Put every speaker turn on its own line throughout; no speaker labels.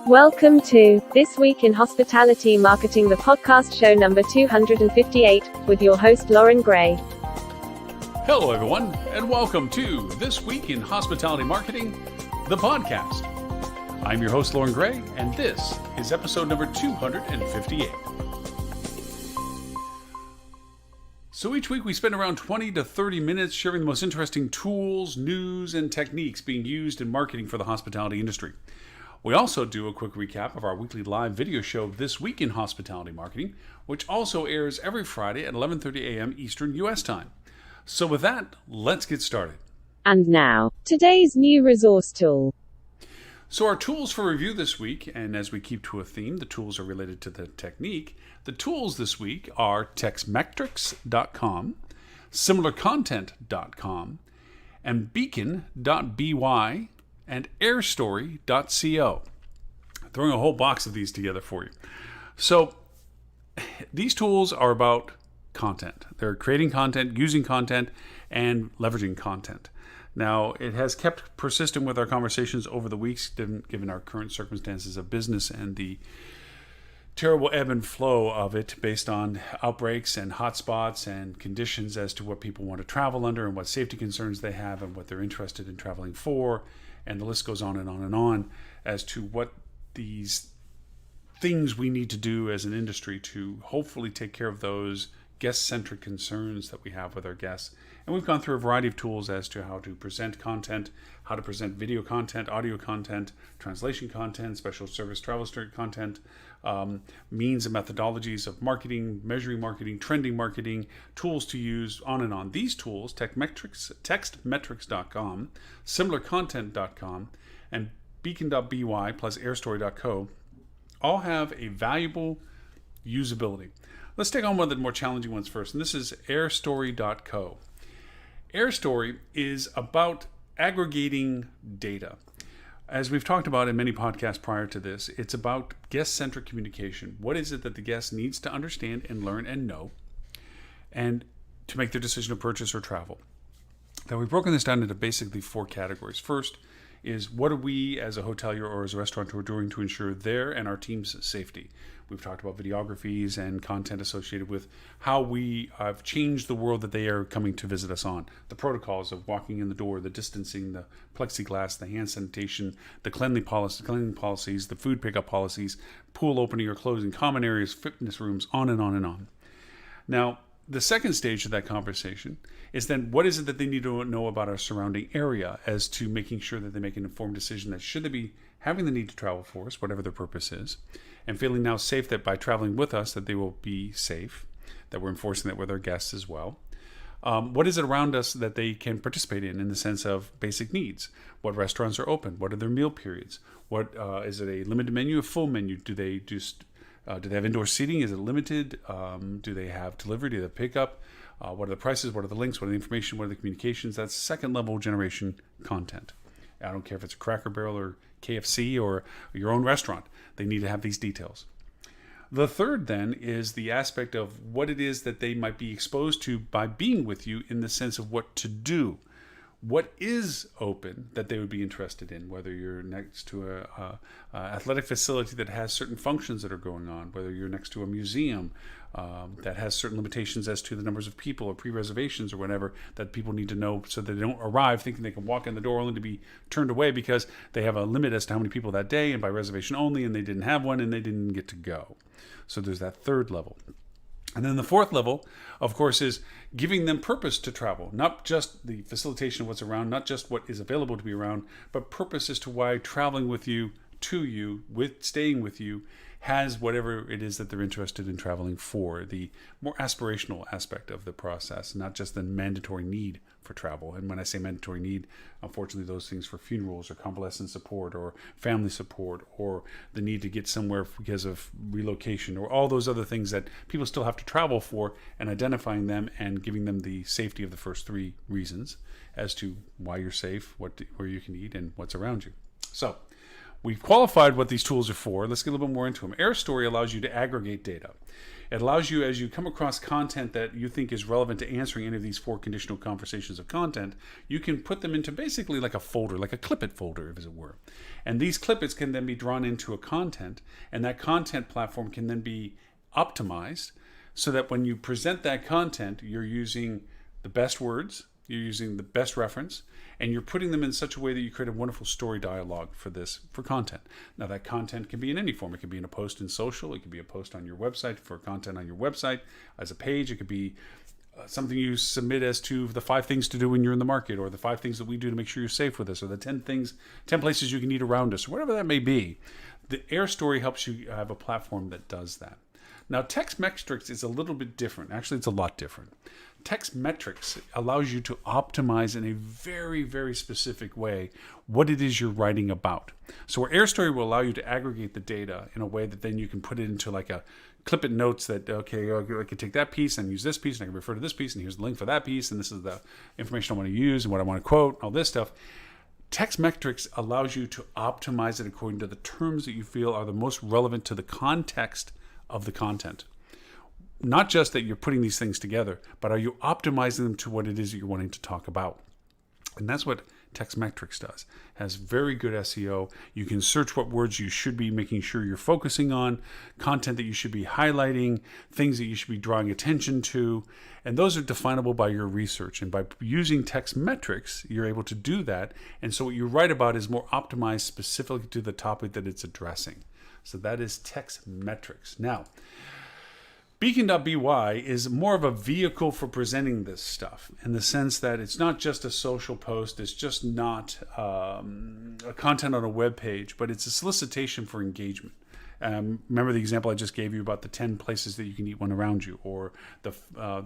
Welcome to This Week in Hospitality Marketing, the podcast show number 258, with your host, Loren Gray.
Hello, everyone, and welcome to This Week in Hospitality Marketing, the podcast. I'm your host, Loren Gray, and this is episode number 258. So each week we spend around 20 to 30 minutes sharing the most interesting tools, news, and techniques being used in marketing for the hospitality industry. We also do a quick recap of our weekly live video show, This Week in Hospitality Marketing, which also airs every Friday at 11:30 a.m. Eastern U.S. time. So with that, let's get started.
And now, today's new resource tool.
So our tools for review this week, and as we keep to a theme, the tools are related to the technique. The tools this week are textmetrics.com, similarcontent.com, and beacon.by, and airstory.co. Throwing a whole box of these together for you. So these tools are about content. They're creating content, using content, and leveraging content. Now, it has kept persistent with our conversations over the weeks, given our current circumstances of business and the terrible ebb and flow of it based on outbreaks and hotspots and conditions as to what people want to travel under and what safety concerns they have and what they're interested in traveling for. And the list goes on and on and on as to what these things we need to do as an industry to hopefully take care of those guest-centric concerns that we have with our guests. And we've gone through a variety of tools as to how to present content, how to present video content, audio content, translation content, special service travel story content, means and methodologies of marketing, measuring marketing, trending marketing, tools to use, on and on. These tools, textmetrics.com, similarcontent.com, and beacon.by plus airstory.co all have a valuable usability. Let's take on one of the more challenging ones first, and this is airstory.co. Airstory is about aggregating data. As we've talked about in many podcasts prior to this, it's about guest-centric communication. What is it that the guest needs to understand and learn and know, and to make their decision to purchase or travel? Now, we've broken this down into basically four categories. First is, what are we as a hotelier or as a restaurateur doing to ensure their and our team's safety? We've talked about videographies and content associated with how we have changed the world that they are coming to visit us on. The protocols of walking in the door, the distancing, the plexiglass, the hand sanitation, the cleaning policies, the food pickup policies, pool opening or closing, common areas, fitness rooms, on and on and on. Now, the second stage of that conversation is then, what is it that they need to know about our surrounding area as to making sure that they make an informed decision that should they be having the need to travel for us, whatever their purpose is, and feeling now safe that by traveling with us that they will be safe, that we're enforcing that with our guests as well. What is it around us that they can participate in the sense of basic needs? What restaurants are open? What are their meal periods? What is it, a limited menu, a full menu? Do they have indoor seating? Is it limited? Do they have delivery? Do they have pickup? What are the prices? What are the links? What are the information? What are the communications? That's second level generation content. I don't care if it's a Cracker Barrel or KFC or your own restaurant. They need to have these details. The third then is the aspect of what it is that they might be exposed to by being with you, in the sense of what to do. What is open that they would be interested in, whether you're next to a athletic facility that has certain functions that are going on, whether you're next to a museum that has certain limitations as to the numbers of people or pre-reservations or whatever that people need to know, so that they don't arrive thinking they can walk in the door only to be turned away because they have a limit as to how many people that day and by reservation only, and they didn't have one and they didn't get to go. So there's that third level. And then the fourth level, of course, is giving them purpose to travel. Not just the facilitation of what's around, not just what is available to be around, but purpose as to why traveling with you, to you, with staying with you, has whatever it is that they're interested in traveling for. The more aspirational aspect of the process, not just the mandatory need for travel. And when I say mandatory need, unfortunately, those things for funerals or convalescent support or family support or the need to get somewhere because of relocation or all those other things that people still have to travel for, and identifying them and giving them the safety of the first three reasons as to why you're safe, where you can eat, and what's around you. So we've qualified what these tools are for. Let's get a little bit more into them. AirStory allows you to aggregate data. It allows you, as you come across content that you think is relevant to answering any of these 4 conditional conversations of content, you can put them into basically like a folder, like a clip-it folder, as it were. And these clip-its can then be drawn into a content, and that content platform can then be optimized so that when you present that content, you're using the best words, you're using the best reference, and you're putting them in such a way that you create a wonderful story dialogue for content. Now, that content can be in any form. It can be in a post in social. It could be a post on your website for content on your website as a page. It could be something you submit as to the 5 things to do when you're in the market, or the 5 things that we do to make sure you're safe with us, or the 10 places you can eat around us, or whatever that may be. The Air Story helps you have a platform that does that. Now, text metrics is a little bit different. Actually, it's a lot different. Text metrics allows you to optimize in a very, very specific way what it is you're writing about. So where Air Story will allow you to aggregate the data in a way that then you can put it into like a clip-it notes that, okay, I can take that piece and use this piece, and I can refer to this piece, and here's the link for that piece, and this is the information I want to use and what I want to quote, all this stuff. Text metrics allows you to optimize it according to the terms that you feel are the most relevant to the context of the content. Not just that you're putting these things together, but are you optimizing them to what it is that you're wanting to talk about? And that's what text metrics does. It has very good SEO. You can search what words you should be making sure you're focusing on, content that you should be highlighting, things that you should be drawing attention to, and those are definable by your research. And by using text metrics, you're able to do that. And so what you write about is more optimized specifically to the topic that it's addressing. So that is text metrics. Now, Beacon.by is more of a vehicle for presenting this stuff in the sense that it's not just a social post, it's just not a content on a web page, but it's a solicitation for engagement. Remember the example I just gave you about the 10 places that you can eat one around you, or the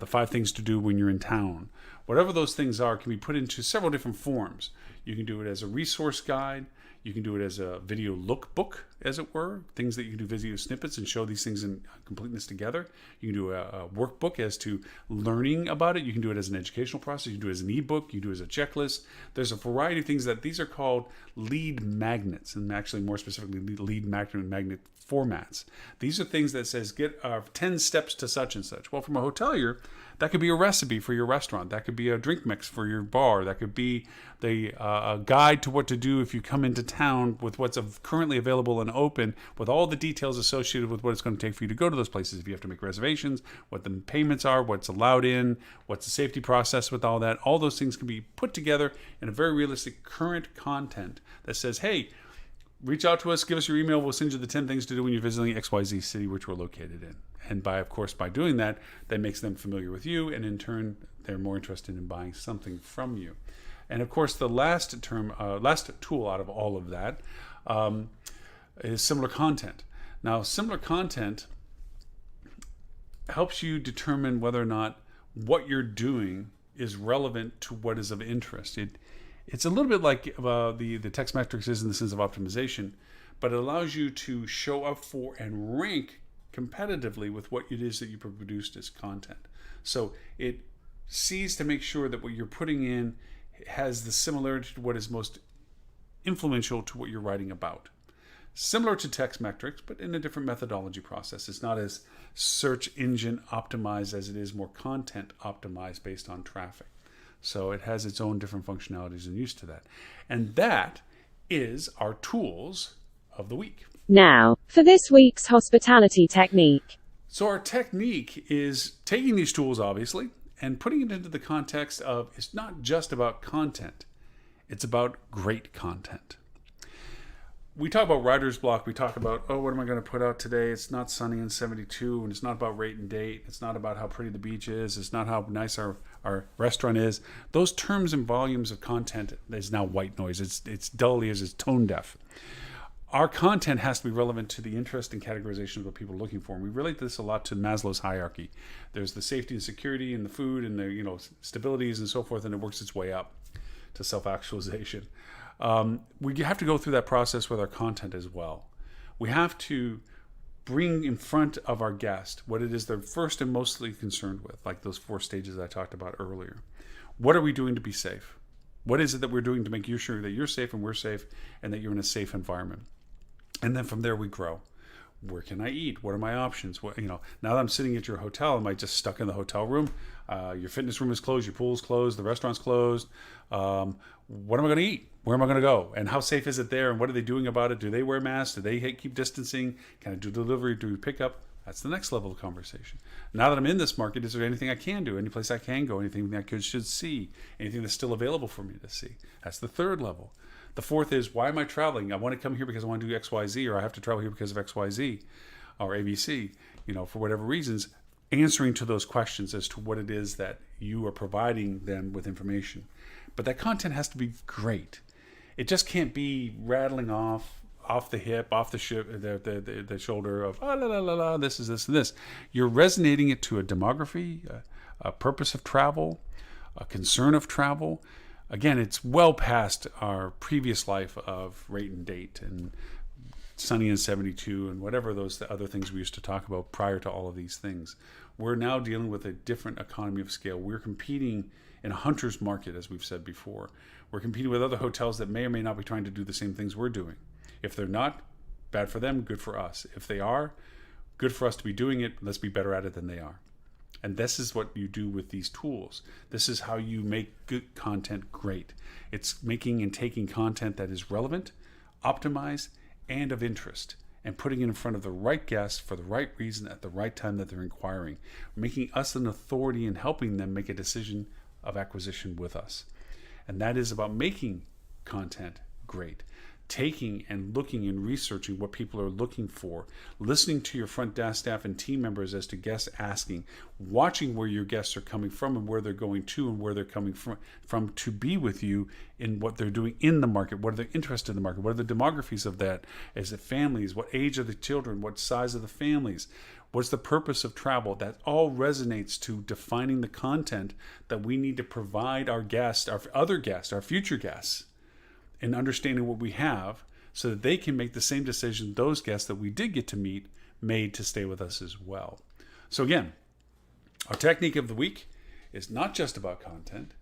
5 things to do when you're in town. Whatever those things are can be put into several different forms. You can do it as a resource guide. You can do it as a video lookbook, as it were, things that you can do video snippets and show these things in completeness together. You can do a workbook as to learning about it. You can do it as an educational process. You can do it as an ebook. You can do it as a checklist. There's a variety of things that these are called lead magnets, and actually more specifically lead magnet formats. These are things that says get 10 steps to such and such. Well, from a hotelier, that could be a recipe for your restaurant. That could be a drink mix for your bar. That could be a guide to what to do if you come into town with what's currently available and open, with all the details associated with what it's going to take for you to go to those places. If you have to make reservations, what the payments are, what's allowed in, what's the safety process with all that. All those things can be put together in a very realistic current content that says, hey, reach out to us, give us your email, we'll send you the 10 things to do when you're visiting XYZ city, which we're located in. And by doing that, that makes them familiar with you, and in turn, they're more interested in buying something from you. And of course, the last tool out of all of that is similar content. Now, similar content helps you determine whether or not what you're doing is relevant to what is of interest. It's a little bit like the text metrics is in the sense of optimization, but it allows you to show up for and rank competitively with what it is that you produced as content. So it sees to make sure that what you're putting in has the similarity to what is most influential to what you're writing about. Similar to text metrics, but in a different methodology process. It's not as search engine optimized as it is more content optimized based on traffic. So it has its own different functionalities and use to that. And that is our tools of the week.
Now, for this week's hospitality technique.
So our technique is taking these tools, obviously, and putting it into the context of it's not just about content. It's about great content. We talk about writer's block. We talk about, what am I going to put out today? It's not sunny and 72, and it's not about rate and date. It's not about how pretty the beach is. It's not how nice our restaurant is. Those terms and volumes of content is now white noise. It's dully as it's tone deaf. Our content has to be relevant to the interest and categorization of what people are looking for. And we relate this a lot to Maslow's hierarchy. There's the safety and security and the food and the stabilities and so forth, and it works its way up to self-actualization. We have to go through that process with our content as well. We have to bring in front of our guest what it is they're first and mostly concerned with, like those 4 stages I talked about earlier. What are we doing to be safe? What is it that we're doing to make sure that you're safe and we're safe and that you're in a safe environment? And then from there we grow. Where can I eat? What are my options? What, now that I'm sitting at your hotel, am I just stuck in the hotel room? Your fitness room is closed, your pool's closed, the restaurant's closed. What am I going to eat? Where am I going to go? And how safe is it there? And what are they doing about it? Do they wear masks? Do they keep distancing? Can I do delivery? Do pickup? That's the next level of conversation. Now that I'm in this market, is there anything I can do? Any place I can go? Anything I should see? Anything that's still available for me to see? That's the third level. The fourth is, why am I traveling? I want to come here because I want to do X, Y, Z, or I have to travel here because of X, Y, Z, or ABC, for whatever reasons. Answering to those questions as to what it is that you are providing them with information. But that content has to be great. It just can't be rattling off the hip, off the shoulder of, la, la, la, la, this is this and this. You're resonating it to a demography, a purpose of travel, a concern of travel. Again, it's well past our previous life of rate and date and Sunny and 72 and whatever the other things we used to talk about prior to all of these things. We're now dealing with a different economy of scale. We're competing in a hunter's market, as we've said before. We're competing with other hotels that may or may not be trying to do the same things we're doing. If they're not, bad for them, good for us. If they are, good for us to be doing it. Let's be better at it than they are. And this is what you do with these tools. This is how you make good content great. It's making and taking content that is relevant, optimized, and of interest, and putting it in front of the right guest for the right reason at the right time that they're inquiring, making us an authority and helping them make a decision of acquisition with us. And that is about making content great. Taking and looking and researching what people are looking for, listening to your front desk staff and team members as to guests asking, watching where your guests are coming from and where they're going to and where they're coming from to be with you in what they're doing in the market, what are they interested in the market, what are the demographies of that, is it families, what age are the children, what size of the families, what's the purpose of travel. That all resonates to defining the content that we need to provide our guests, our other guests, our future guests, and understanding what we have so that they can make the same decision those guests that we did get to meet made to stay with us as well. So again, our technique of the week is not just about content,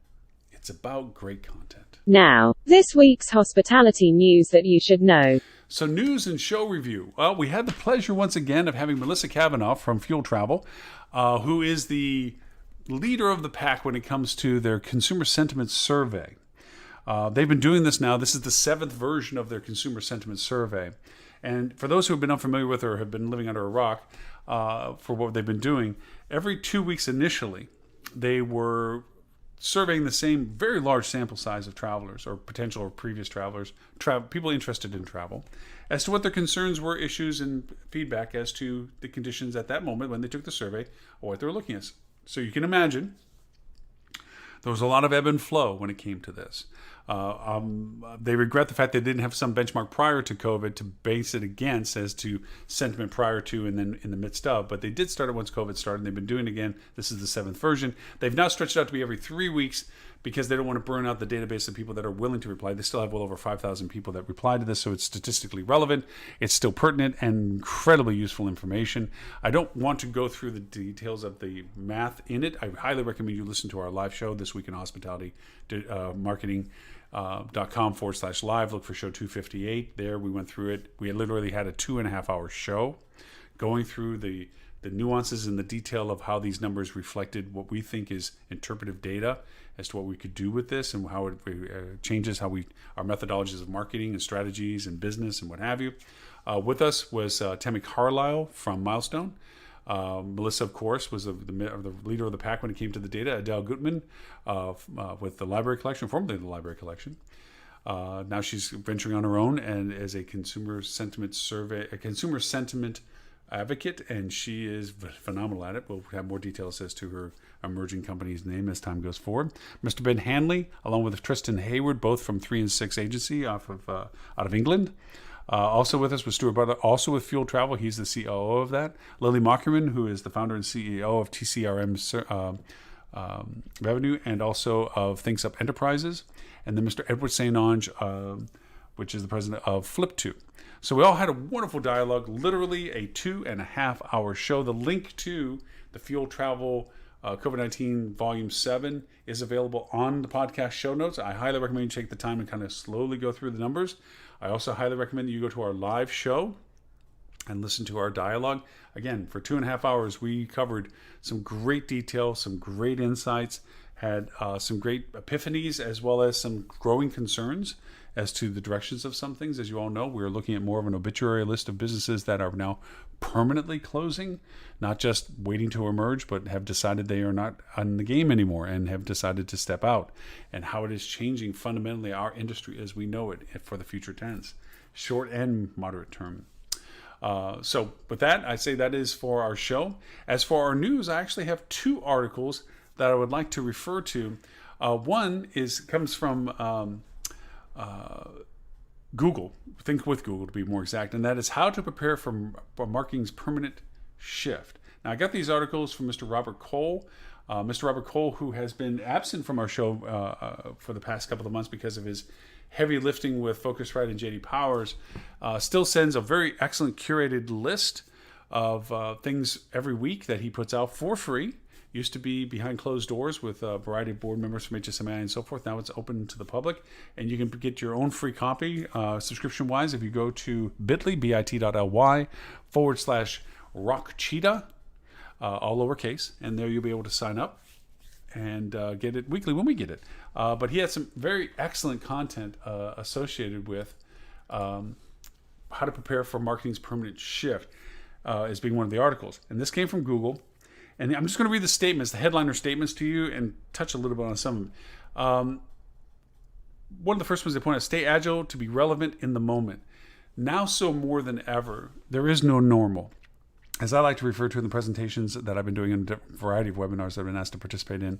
it's about great content.
Now, this week's hospitality news that you should know.
So news and show review. Well, we had the pleasure once again of having Melissa Cavanaugh from Fuel Travel, who is the leader of the pack when it comes to their consumer sentiment survey. They've been doing this now. This is the 7th version of their consumer sentiment survey. And for those who have been unfamiliar with or have been living under a rock for what they've been doing, every 2 weeks initially, they were surveying the same very large sample size of travelers or potential or previous travelers, people interested in travel, as to what their concerns were, issues, and feedback as to the conditions at that moment when they took the survey or what they were looking at. So you can imagine there was a lot of ebb and flow when it came to this. They regret the fact they didn't have some benchmark prior to COVID to base it against as to sentiment prior to and then in the midst of. But they did start it once COVID started, and they've been doing it again. This is the 7th version. They've now stretched it out to be every 3 weeks because they don't want to burn out the database of people that are willing to reply. They still have well over 5,000 people that replied to this, so it's statistically relevant. It's still pertinent and incredibly useful information. I don't want to go through the details of the math in it. I highly recommend you listen to our live show, This Week in Hospitality Marketing. .com/live. Look for show 258. There we went through it. We literally had a 2.5 hour show going through the nuances and the detail of how these numbers reflected what we think is interpretive data as to what we could do with this and how it changes how our methodologies of marketing and strategies and business and what have you. With us was Tammy Carlisle from Milestone. Melissa, of course, was the leader of the pack when it came to the data. Adele Gutman with the Library Collection, formerly the Library Collection. Now she's venturing on her own and as a consumer sentiment advocate, and she is phenomenal at it. We'll have more details as to her emerging company's name as time goes forward. Mr. Ben Hanley, along with Tristan Hayward, both from 3 and 6 Agency out of England. Also with us was Stuart Butler, also with Fuel Travel. He's the COO of that. Lily Mockerman, who is the founder and CEO of TCRM Revenue and also of Thinks Up Enterprises. And then Mr. Edward St. Ange, which is the president of Flip2. So we all had a wonderful dialogue, literally a 2.5 hour show. The link to the Fuel Travel COVID-19 Volume 7 is available on the podcast show notes. I highly recommend you take the time and kind of slowly go through the numbers. I also highly recommend that you go to our live show and listen to our dialogue. Again, for 2.5 hours, we covered some great detail, some great insights, had some great epiphanies, as well as some growing concerns as to the directions of some things. As you all know, we're looking at more of an obituary list of businesses that are now permanently closing, not just waiting to emerge, but have decided they are not on the game anymore and have decided to step out, and how it is changing fundamentally our industry as we know it for the future tense, short and moderate term. So with that, I say that is for our show. As for our news, I actually have 2 articles that I would like to refer to. One comes from Google, Think with Google to be more exact, and that is how to prepare for marketing's permanent shift. Now, I got these articles from Mr. Robert Cole. Mr. Robert Cole, who has been absent from our show for the past couple of months because of his heavy lifting with Focusrite and JD Powers, still sends a very excellent curated list of things every week that he puts out for free. Used to be behind closed doors with a variety of board members from HSMI and so forth. Now it's open to the public, and you can get your own free copy subscription-wise if you go to bit.ly/rockcheetah, all lowercase, and there you'll be able to sign up and get it weekly when we get it. But he had some very excellent content associated with how to prepare for marketing's permanent shift as being one of the articles. And this came from Google. And I'm just going to read the statements, the headliner statements to you, and touch a little bit on some of them. One of the first ones they point out: stay agile to be relevant in the moment. Now so more than ever, there is no normal. As I like to refer to in the presentations that I've been doing in a variety of webinars that I've been asked to participate in,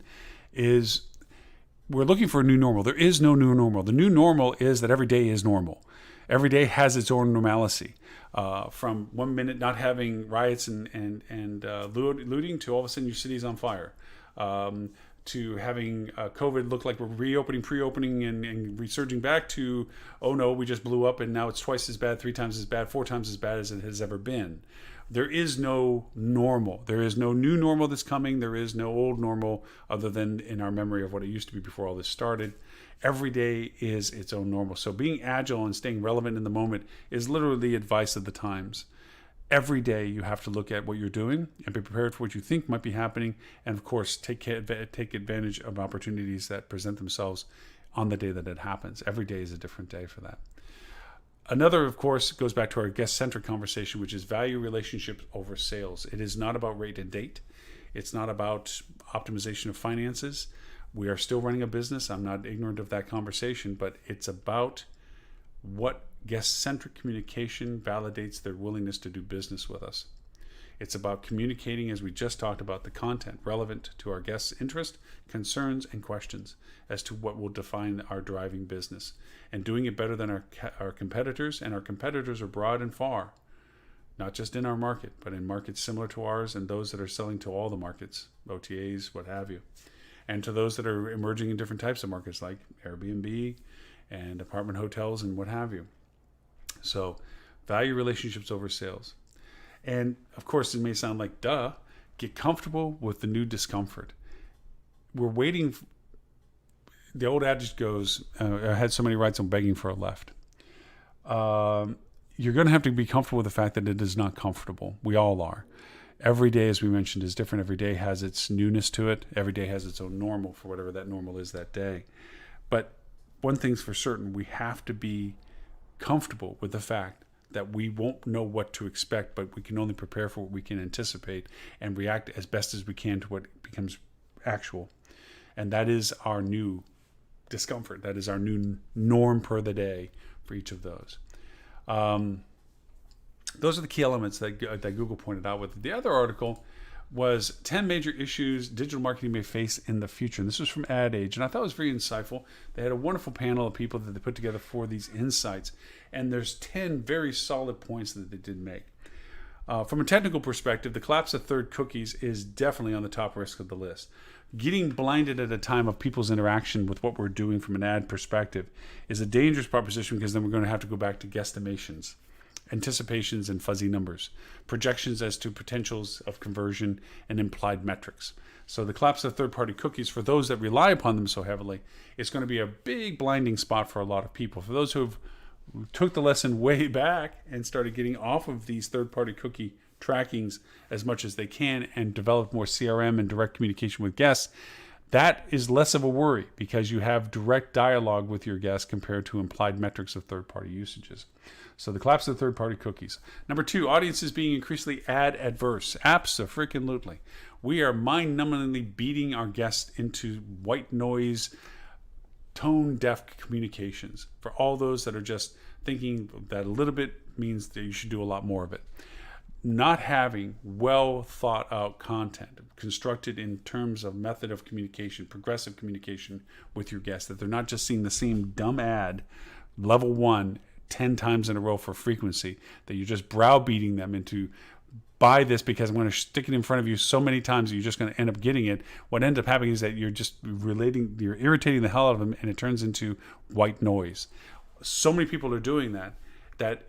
is we're looking for a new normal. There is no new normal. The new normal is that every day is normal. Every day has its own normalcy. From 1 minute not having riots and looting to all of a sudden your city's on fire. To having COVID look like we're reopening, pre-opening, and resurging back to, oh no, we just blew up and now it's twice as bad, 3 times as bad, 4 times as bad as it has ever been. There is no normal. There is no new normal that's coming. There is no old normal other than in our memory of what it used to be before all this started. Every day is its own normal. So being agile and staying relevant in the moment is literally the advice of the times. Every day you have to look at what you're doing and be prepared for what you think might be happening. And of course, take advantage of opportunities that present themselves on the day that it happens. Every day is a different day for that. Another, of course, goes back to our guest-centric conversation, which is value relationships over sales. It is not about rate and date. It's not about optimization of finances. We are still running a business. I'm not ignorant of that conversation, but it's about what guest-centric communication validates their willingness to do business with us. It's about communicating, as we just talked about, the content relevant to our guests' interest, concerns, and questions as to what will define our driving business, and doing it better than our competitors. And our competitors are broad and far, not just in our market, but in markets similar to ours and those that are selling to all the markets, OTAs, what have you. And to those that are emerging in different types of markets like Airbnb and apartment hotels and what have you. So value relationships over sales. And of course, it may sound like, duh, get comfortable with the new discomfort. We're waiting. The old adage goes, I had so many rights, I'm begging for a left. You're going to have to be comfortable with the fact that it is not comfortable. We all are. Every day, as we mentioned, is different. Every day has its newness to it. Every day has its own normal for whatever that normal is that day. But one thing's for certain, we have to be comfortable with the fact that we won't know what to expect, but we can only prepare for what we can anticipate and react as best as we can to what becomes actual. And that is our new discomfort. That is our new norm per the day for each of those. Those are the key elements that Google pointed out with. The other article was 10 major issues digital marketing may face in the future. And this was from Ad Age, and I thought it was very insightful. They had a wonderful panel of people that they put together for these insights. And there's 10 very solid points that they did make. From a technical perspective, the collapse of third cookies is definitely on the top risk of the list. Getting blinded at a time of people's interaction with what we're doing from an ad perspective is a dangerous proposition, because then we're going to have to go back to guesstimations, anticipations, and fuzzy numbers, projections as to potentials of conversion and implied metrics. So the collapse of third-party cookies, for those that rely upon them so heavily, it's going to be a big blinding spot for a lot of people. For those who have took the lesson way back and started getting off of these third-party cookie trackings as much as they can and developed more CRM and direct communication with guests, that is less of a worry because you have direct dialogue with your guests compared to implied metrics of third-party usages. So the collapse of third-party cookies. Number 2, audiences being increasingly ad adverse. Abso-freaking-lutely. We are mind-numbingly beating our guests into white noise, tone-deaf communications. For all those that are just thinking that a little bit means that you should do a lot more of it. Not having well thought out content constructed in terms of method of communication, progressive communication with your guests, that they're not just seeing the same dumb ad, level 1, 10 times in a row for frequency, that you're just browbeating them into buy this because I'm going to stick it in front of you so many times that you're just going to end up getting it. What ends up happening is that you're just you're irritating the hell out of them, and it turns into white noise. So many people are doing that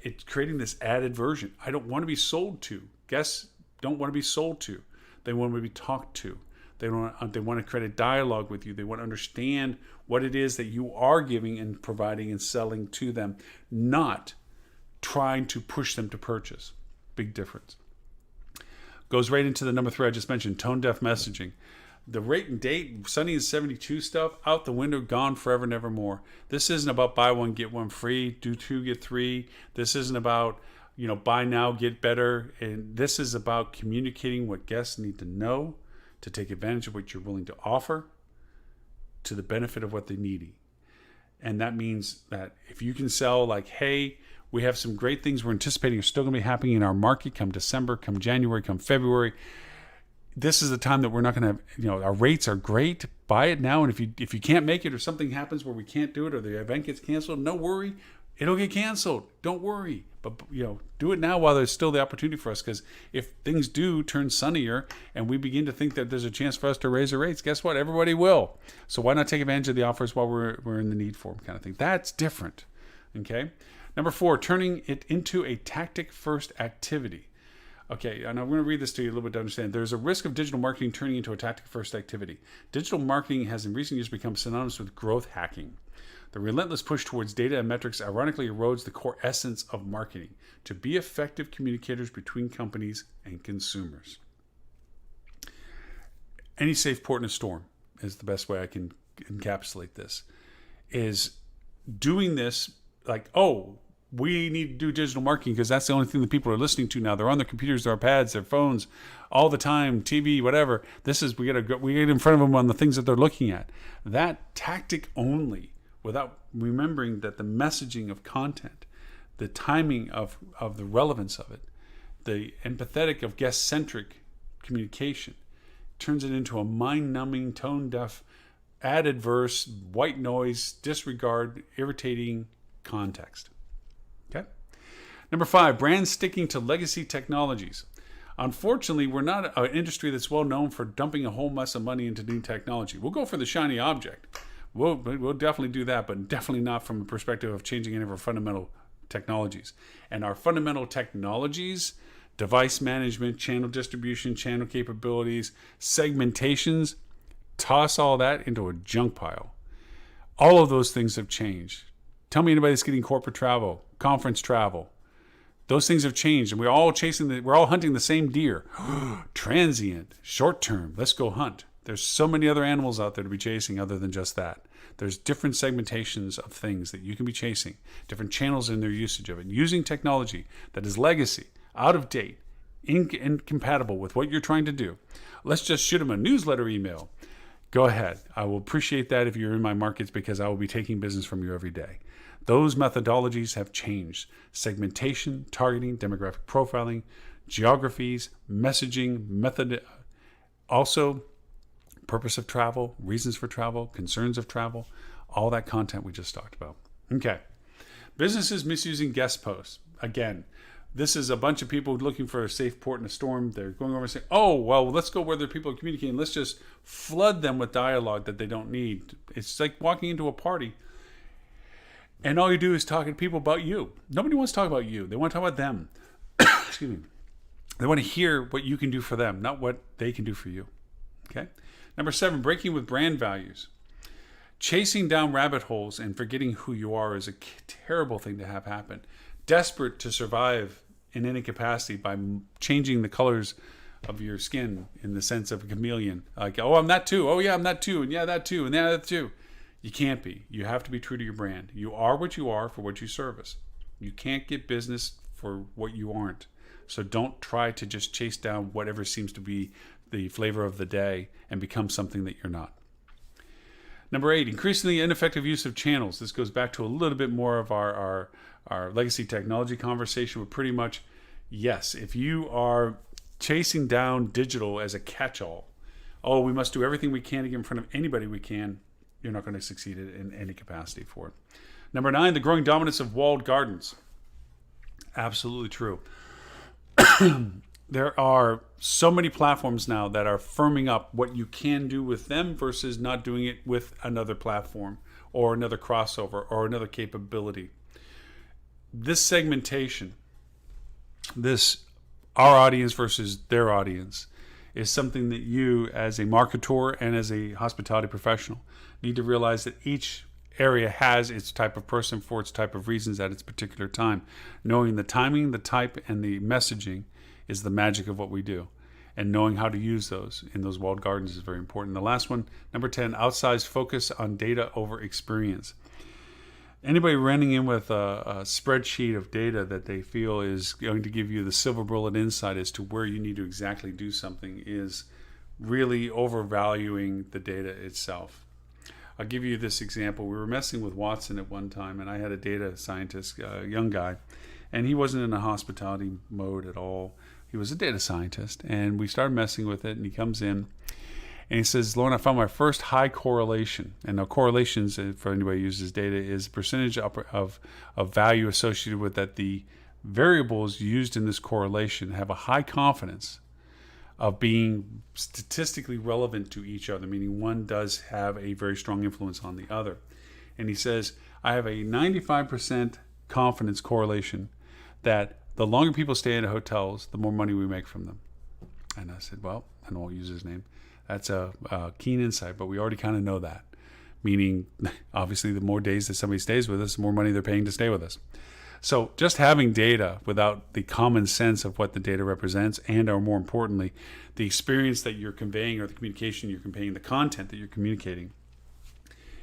it's creating this added version. I don't want to be sold to. Guests don't want to be sold to. They want to be talked to. They want to create a dialogue with you. They want to understand what it is that you are giving and providing and selling to them, not trying to push them to purchase. Big difference. Goes right into the number 3 I just mentioned, tone-deaf messaging. The rate and date, Sunny is 72 stuff, out the window, gone forever, never more. This isn't about buy one, get one free, do 2, get 3. This isn't about, buy now, get better. And this is about communicating what guests need to know to take advantage of what you're willing to offer to the benefit of what they need. And that means that if you can sell like, hey, we have some great things we're anticipating are still going to be happening in our market come December, come January, come February. This is the time that we're not going to have, our rates are great. Buy it now. And if you can't make it or something happens where we can't do it or the event gets canceled, no worry. It'll get canceled. Don't worry. But, do it now while there's still the opportunity for us. Because if things do turn sunnier and we begin to think that there's a chance for us to raise the rates, guess what? Everybody will. So why not take advantage of the offers while we're in the need for them kind of thing. That's different. Okay. Number 4, turning it into a tactic-first activity. Okay, and I'm going to read this to you a little bit to understand. There's a risk of digital marketing turning into a tactic-first activity. Digital marketing has in recent years become synonymous with growth hacking. The relentless push towards data and metrics ironically erodes the core essence of marketing, to be effective communicators between companies and consumers. Any safe port in a storm is the best way I can encapsulate this. Is doing this like, we need to do digital marketing because that's the only thing that people are listening to now. They're on their computers, their iPads, their phones, all the time, TV, whatever. We get in front of them on the things that they're looking at. That tactic only, without remembering that the messaging of content, the timing of the relevance of it, the empathetic of guest-centric communication, turns it into a mind-numbing, tone-deaf, ad-adverse, white noise, disregard, irritating context. Okay. Number 5, brands sticking to legacy technologies. Unfortunately, we're not an industry that's well known for dumping a whole mess of money into new technology. We'll go for the shiny object. We'll definitely do that, but definitely not from a perspective of changing any of our fundamental technologies. And our fundamental technologies, device management, channel distribution, channel capabilities, segmentations, toss all that into a junk pile. All of those things have changed. Tell me anybody that's getting corporate travel, conference travel. Those things have changed, and we're all hunting the same deer. Transient, short term, let's go hunt. There's so many other animals out there to be chasing other than just that. There's different segmentations of things that you can be chasing, different channels in their usage of it. Using technology that is legacy, out of date, incompatible with what you're trying to do. Let's just shoot them a newsletter email. Go ahead. I will appreciate that if you're in my markets because I will be taking business from you every day. Those methodologies have changed. Segmentation, targeting, demographic profiling, geographies, messaging, method, also purpose of travel, reasons for travel, concerns of travel, all that content we just talked about. Okay. Businesses misusing guest posts. Again, this is a bunch of people looking for a safe port in a storm. They're going over and saying, let's go where the people are communicating. Let's just flood them with dialogue that they don't need. It's like walking into a party and all you do is talk to people about you. Nobody wants to talk about you. They want to talk about them. Excuse me. They want to hear what you can do for them, not what they can do for you. Okay. Number 7, breaking with brand values. Chasing down rabbit holes and forgetting who you are is a terrible thing to have happen. Desperate to survive in any capacity by changing the colors of your skin in the sense of a chameleon. Like, oh, I'm that too. Oh, yeah, I'm that too. And yeah, that too. And yeah, that too. You can't be. You have to be true to your brand. You are what you are for what you service. You can't get business for what you aren't. So don't try to just chase down whatever seems to be the flavor of the day and become something that you're not. Number 8, increasingly ineffective use of channels. This goes back to a little bit more of our legacy technology conversation, but pretty much, yes, if you are chasing down digital as a catch-all, oh, we must do everything we can to get in front of anybody we can, you're not going to succeed in any capacity for it. Number 9, the growing dominance of walled gardens. Absolutely true. There are so many platforms now that are firming up what you can do with them versus not doing it with another platform or another crossover or another capability. This segmentation, this our audience versus their audience, is something that you as a marketer and as a hospitality professional need to realize that each area has its type of person for its type of reasons at its particular time. Knowing the timing, the type, and the messaging is the magic of what we do. And knowing how to use those in those walled gardens is very important. The last one, number 10, outsized focus on data over experience. Anybody running in with a spreadsheet of data that they feel is going to give you the silver bullet insight as to where you need to exactly do something is really overvaluing the data itself. I'll give you this example. We were messing with Watson at one time, and I had a data scientist, a young guy, and he wasn't in a hospitality mode at all. He was a data scientist, and we started messing with it, and he comes in, and he says, Loren, I found my first high correlation. And now correlations, for anybody who uses data, is percentage of value associated with that the variables used in this correlation have a high confidence of being statistically relevant to each other, meaning one does have a very strong influence on the other. And he says, I have a 95% confidence correlation that the longer people stay in hotels, the more money we make from them. And I said, well, I won't use his name. That's a keen insight, but we already kind of know that. Meaning, obviously, the more days that somebody stays with us, the more money they're paying to stay with us. So just having data without the common sense of what the data represents and, or more importantly, the experience that you're conveying or the communication you're conveying, the content that you're communicating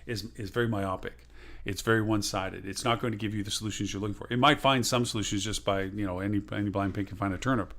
is very myopic. It's very one-sided. It's not going to give you the solutions you're looking for. It might find some solutions just by, any blind pig can find a turnip,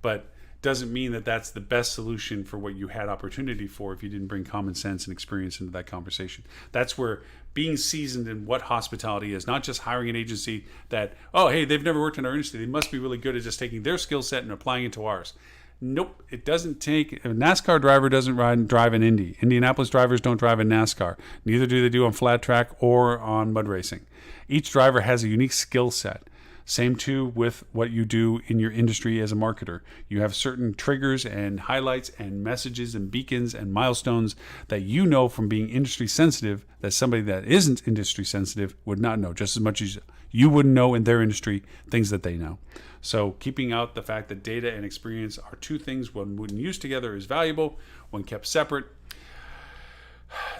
but doesn't mean that that's the best solution for what you had opportunity for if you didn't bring common sense and experience into that conversation. That's where being seasoned in what hospitality is, not just hiring an agency that, oh, hey, they've never worked in our industry, they must be really good at just taking their skill set and applying it to ours. Nope, it doesn't take. A NASCAR driver doesn't drive in Indy. Indianapolis drivers don't drive in NASCAR. Neither do they do on flat track or on mud racing. Each driver has a unique skill set. Same too with what you do in your industry as a marketer. You have certain triggers and highlights and messages and beacons and milestones that you know from being industry sensitive that somebody that isn't industry sensitive would not know, just as much as you wouldn't know in their industry things that they know. So keeping out the fact that data and experience are two things when used together is valuable. When kept separate,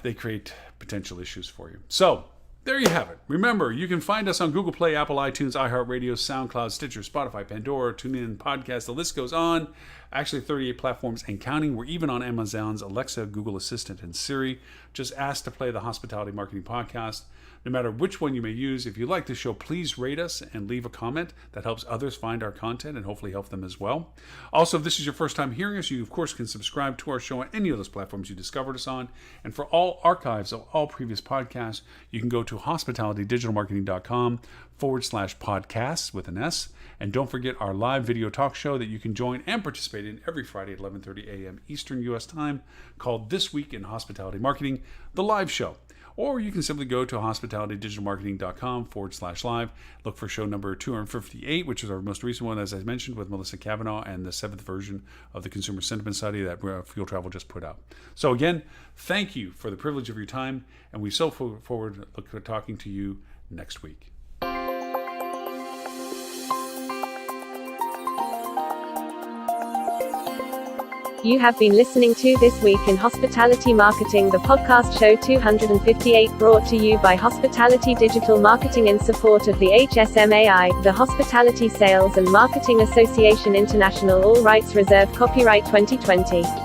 they create potential issues for you. So there you have it. Remember, you can find us on Google Play, Apple, iTunes, iHeartRadio, SoundCloud, Stitcher, Spotify, Pandora, TuneIn, Podcast. The list goes on. Actually, 38 platforms and counting. We're even on Amazon's Alexa, Google Assistant, and Siri. Just ask to play the Hospitality Marketing Podcast. No matter which one you may use, if you like the show, please rate us and leave a comment. That helps others find our content and hopefully help them as well. Also, if this is your first time hearing us, you, of course, can subscribe to our show on any of those platforms you discovered us on. And for all archives of all previous podcasts, you can go to hospitalitydigitalmarketing.com/podcasts with an S. And don't forget our live video talk show that you can join and participate in every Friday at 11:30 a.m. Eastern U.S. time called This Week in Hospitality Marketing, the live show. Or you can simply go to hospitalitydigitalmarketing.com/live. Look for show number 258, which is our most recent one, as I mentioned, with Melissa Cavanaugh and the 7th version of the Consumer Sentiment Study that Fuel Travel just put out. So again, thank you for the privilege of your time, and we so forward look to talking to you next week.
You have been listening to This Week in Hospitality Marketing, the podcast show 258, brought to you by Hospitality Digital Marketing in support of the HSMAI, the Hospitality Sales and Marketing Association International. All rights reserved. Copyright 2020.